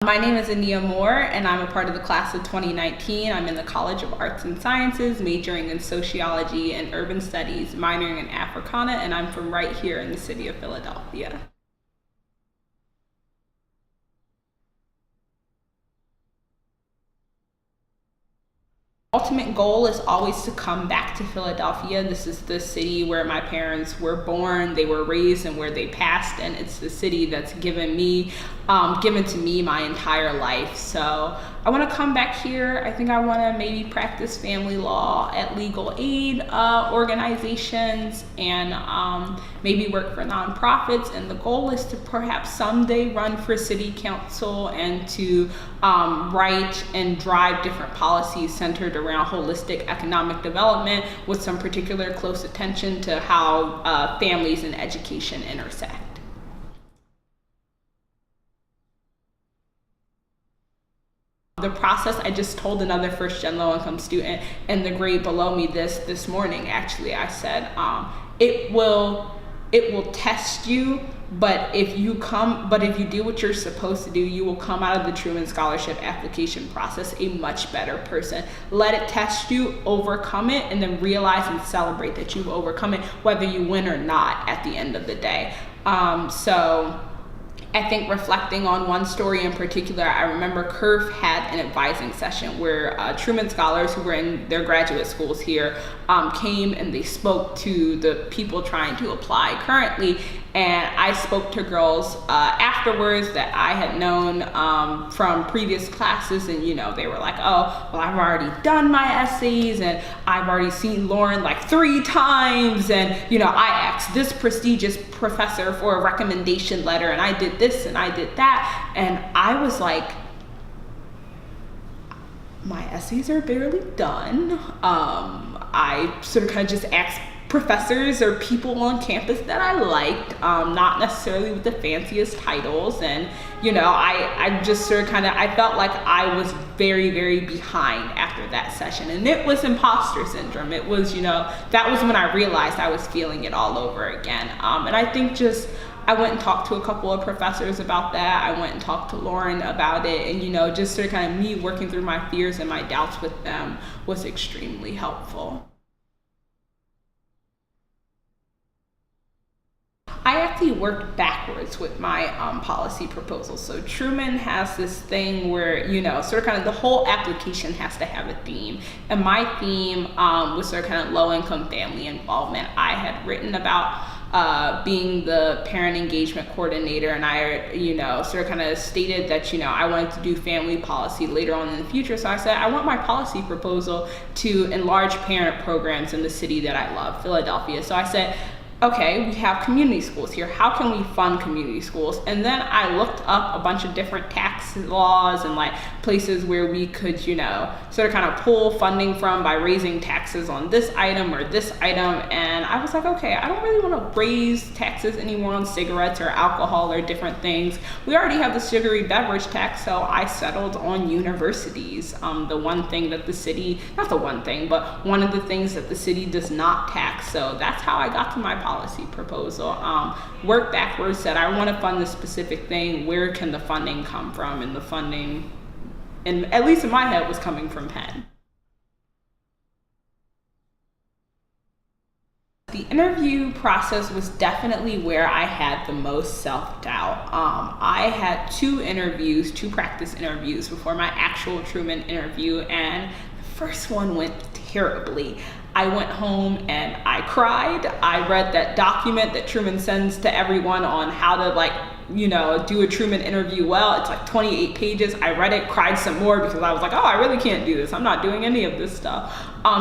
My name is Anea and I'm a part of the class of 2019. I'm in the College of Arts and Sciences, majoring in sociology and urban studies, minoring in Africana, and I'm from right here in the city of Philadelphia. Ultimate goal is always to come back to Philadelphia. This is the city where my parents were born, they were raised, and where they passed, and it's the city that's given to me my entire life. So I want to come back here. I think I want to maybe practice family law at legal aid organizations, and maybe work for nonprofits. And the goal is to perhaps someday run for city council and to write and drive different policies centered around holistic economic development with some particular close attention to how families and education intersect. The process, I just told another first-gen low-income student in the grade below me this morning, actually. I said, it will test you, but if you do what you're supposed to do, you will come out of the Truman Scholarship application process a much better person. Let it test you, overcome it, and then realize and celebrate that you've overcome it, whether you win or not at the end of the day. So I think reflecting on one story in particular, I remember CURF had an advising session where Truman scholars who were in their graduate schools here came and they spoke to the people trying to apply currently. And I spoke to girls afterwards that I had known from previous classes, and they were like, oh, well, I've already done my essays and I've already seen Lauren like 3 times, and I asked this prestigious professor for a recommendation letter, and I did this and I did that. And I was like, my essays are barely done. I sort of kind of just asked professors or people on campus that I liked, not necessarily with the fanciest titles. And I just sort of I felt like I was very, very behind after that session, and it was imposter syndrome. It was, that was when I realized I was feeling it all over again. And I think I went and talked to a couple of professors about that. I went and talked to Lauren about it, and just sort of me working through my fears and my doubts with them was extremely helpful. I actually worked backwards with my policy proposal. So Truman has this thing where, the whole application has to have a theme. And my theme was low-income family involvement. I had written about being the parent engagement coordinator, and I, stated that, I wanted to do family policy later on in the future. So I said, I want my policy proposal to enlarge parent programs in the city that I love, Philadelphia. So I said, okay, we have community schools here. How can we fund community schools? And then I looked up a bunch of different tax laws and places where we could, pull funding from by raising taxes on this item or this item. And I was like, okay, I don't really want to raise taxes anymore on cigarettes or alcohol or different things. We already have the sugary beverage tax, so I settled on universities. The one thing that the city, not the one thing, but one of the things that the city does not tax. So that's how I got to my policy proposal. Work backwards, said I want to fund this specific thing. Where can the funding come from? And the funding, and at least in my head, was coming from Penn. The interview process was definitely where I had the most self-doubt. I had 2 practice interviews before my actual Truman interview, and the first one went terribly. I went home and I cried. I read that document that Truman sends to everyone on how to do a Truman interview well. It's 28 pages. I read it, cried some more because I was like, oh, I really can't do this. I'm not doing any of this stuff.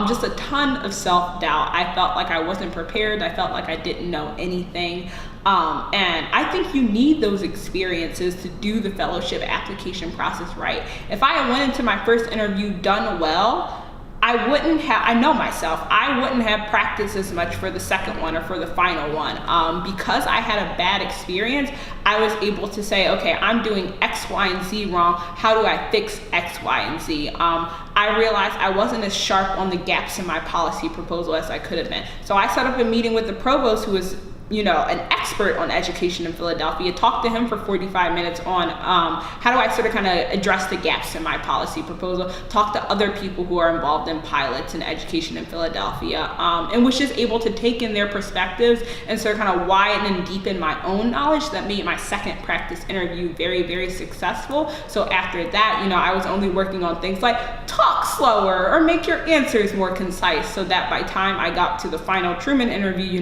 Just a ton of self-doubt. I felt like I wasn't prepared. I felt like I didn't know anything. And I think you need those experiences to do the fellowship application process right. If I went into my first interview done well, I know myself, I wouldn't have practiced as much for the second one or for the final one. Because I had a bad experience, I was able to say, okay, I'm doing X, Y, and Z wrong. How do I fix X, Y, and Z? I realized I wasn't as sharp on the gaps in my policy proposal as I could have been. So I set up a meeting with the provost, who was an expert on education in Philadelphia, talked to him for 45 minutes on how do I sort of kind of address the gaps in my policy proposal, talk to other people who are involved in pilots in education in Philadelphia, and was just able to take in their perspectives and sort of kind of widen and deepen my own knowledge. That made my second practice interview very, very successful. So after that, I was only working on things like talk slower or make your answers more concise, so that by the time I got to the final Truman interview,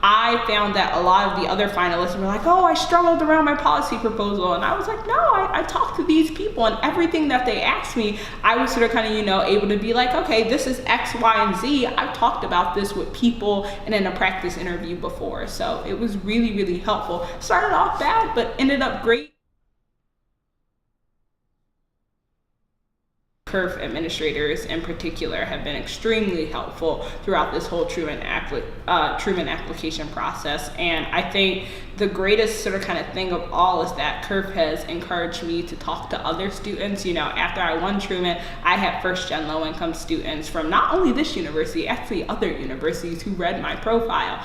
I found that a lot of the other finalists were like, oh, I struggled around my policy proposal. And I was like, no, I talked to these people, and everything that they asked me, I was sort of kind of, able to be like, okay, this is X, Y, and Z. I've talked about this with people and in a practice interview before. So it was really, really helpful. Started off bad, but ended up great. CURF administrators in particular have been extremely helpful throughout this whole Truman application process. And I think the greatest sort of kind of thing of all is that CURF has encouraged me to talk to other students. After I won Truman, I had first-gen low-income students from not only this university, actually other universities who read my profile,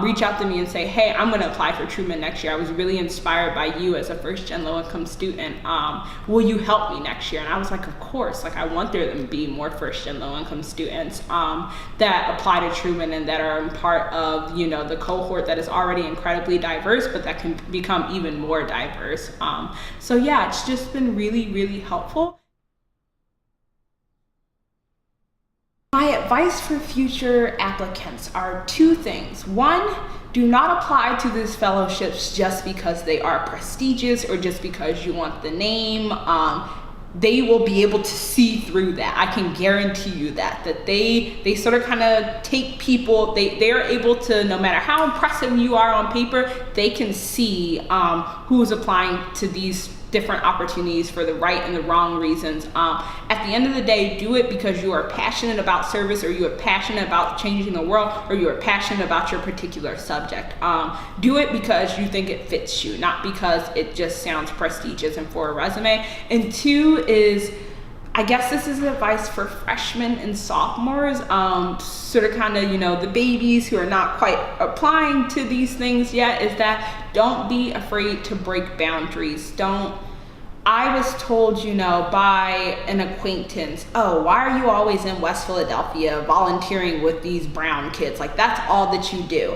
reach out to me and say, hey, I'm going to apply for Truman next year. I was really inspired by you as a first-gen low-income student. Will you help me next year? And I was like, of course. I want there to be more first-gen low-income students that apply to Truman and that are part of, the cohort that is already incredibly diverse, but that can become even more diverse. So yeah, it's just been really, really helpful. My advice for future applicants are two things. One, do not apply to these fellowships just because they are prestigious or just because you want the name. They will be able to see through that. I can guarantee you that they sort of kind of take people, they are able to, no matter how impressive you are on paper, they can see who's applying to these different opportunities for the right and the wrong reasons. At the end of the day, do it because you are passionate about service, or you are passionate about changing the world, or you are passionate about your particular subject. Do it because you think it fits you, not because it just sounds prestigious and for a resume. And two is, I guess this is advice for freshmen and sophomores, sort of kind of, the babies who are not quite applying to these things yet, is that don't be afraid to break boundaries. I was told, by an acquaintance, oh, why are you always in West Philadelphia volunteering with these brown kids? That's all that you do.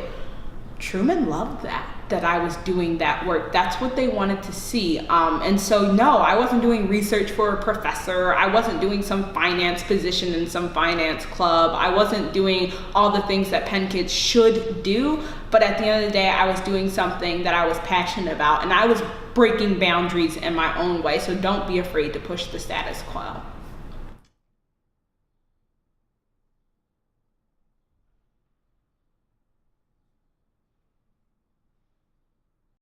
Truman loved that I was doing that work. That's what they wanted to see. And so no, I wasn't doing research for a professor. I wasn't doing some finance position in some finance club. I wasn't doing all the things that Penn kids should do. But at the end of the day, I was doing something that I was passionate about, and I was breaking boundaries in my own way. So don't be afraid to push the status quo.